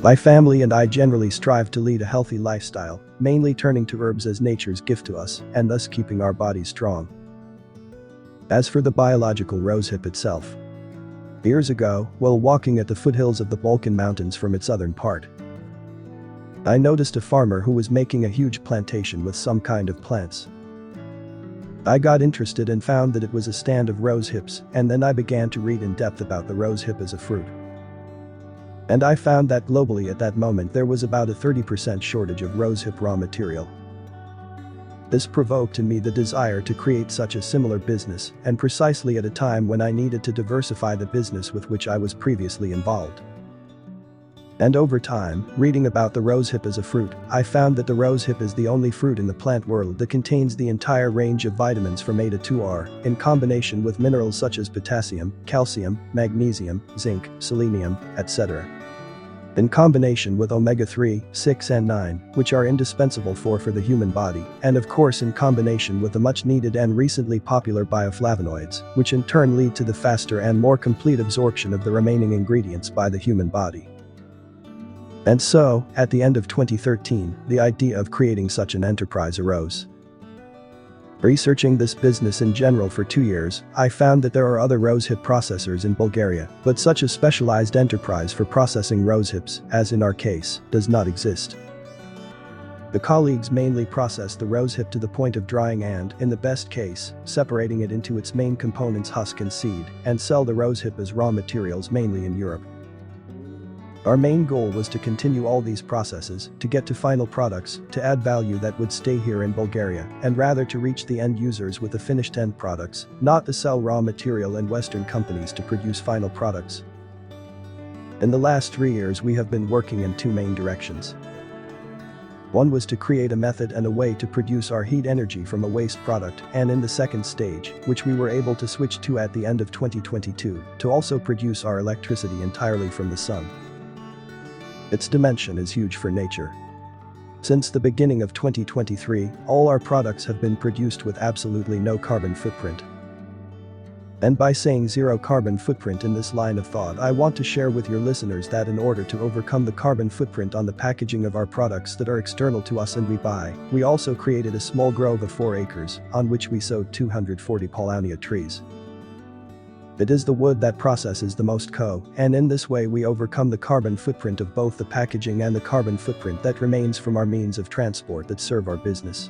My family and I generally strive to lead a healthy lifestyle, mainly turning to herbs as nature's gift to us, and thus keeping our bodies strong. As for the biological rosehip itself, years ago, while walking at the foothills of the Balkan Mountains from its southern part, I noticed a farmer who was making a huge plantation with some kind of plants. I got interested and found that it was a stand of rosehips, and then I began to read in depth about the rosehip as a fruit. And I found that globally at that moment there was about a 30% shortage of rosehip raw material. This provoked in me the desire to create such a similar business, and precisely at a time when I needed to diversify the business with which I was previously involved. And over time, reading about the rosehip as a fruit, I found that the rosehip is the only fruit in the plant world that contains the entire range of vitamins from A to 2R, in combination with minerals such as potassium, calcium, magnesium, zinc, selenium, etc. In combination with omega-3, 6 and 9, which are indispensable for the human body, and of course in combination with the much needed and recently popular bioflavonoids, which in turn lead to the faster and more complete absorption of the remaining ingredients by the human body. And so, at the end of 2013, the idea of creating such an enterprise arose. Researching this business in general for 2 years, I found that there are other rosehip processors in Bulgaria, but such a specialized enterprise for processing rosehips, as in our case, does not exist. The colleagues mainly process the rosehip to the point of drying and, in the best case, separating it into its main components husk and seed, and sell the rosehip as raw materials mainly in Europe. Our main goal was to continue all these processes, to get to final products, to add value that would stay here in Bulgaria, and rather to reach the end users with the finished end products, not to sell raw material in Western companies to produce final products. In the last 3 years we have been working in 2 main directions. One was to create a method and a way to produce our heat energy from a waste product, and in the second stage, which we were able to switch to at the end of 2022, to also produce our electricity entirely from the sun. Its dimension is huge for nature. Since the beginning of 2023, all our products have been produced with absolutely no carbon footprint. And by saying zero carbon footprint in this line of thought, I want to share with your listeners that in order to overcome the carbon footprint on the packaging of our products that are external to us and we buy, we also created a small grove of 4 acres, on which we sowed 240 Paulownia trees. It is the wood that processes the most and in this way we overcome the carbon footprint of both the packaging and the carbon footprint that remains from our means of transport that serve our business.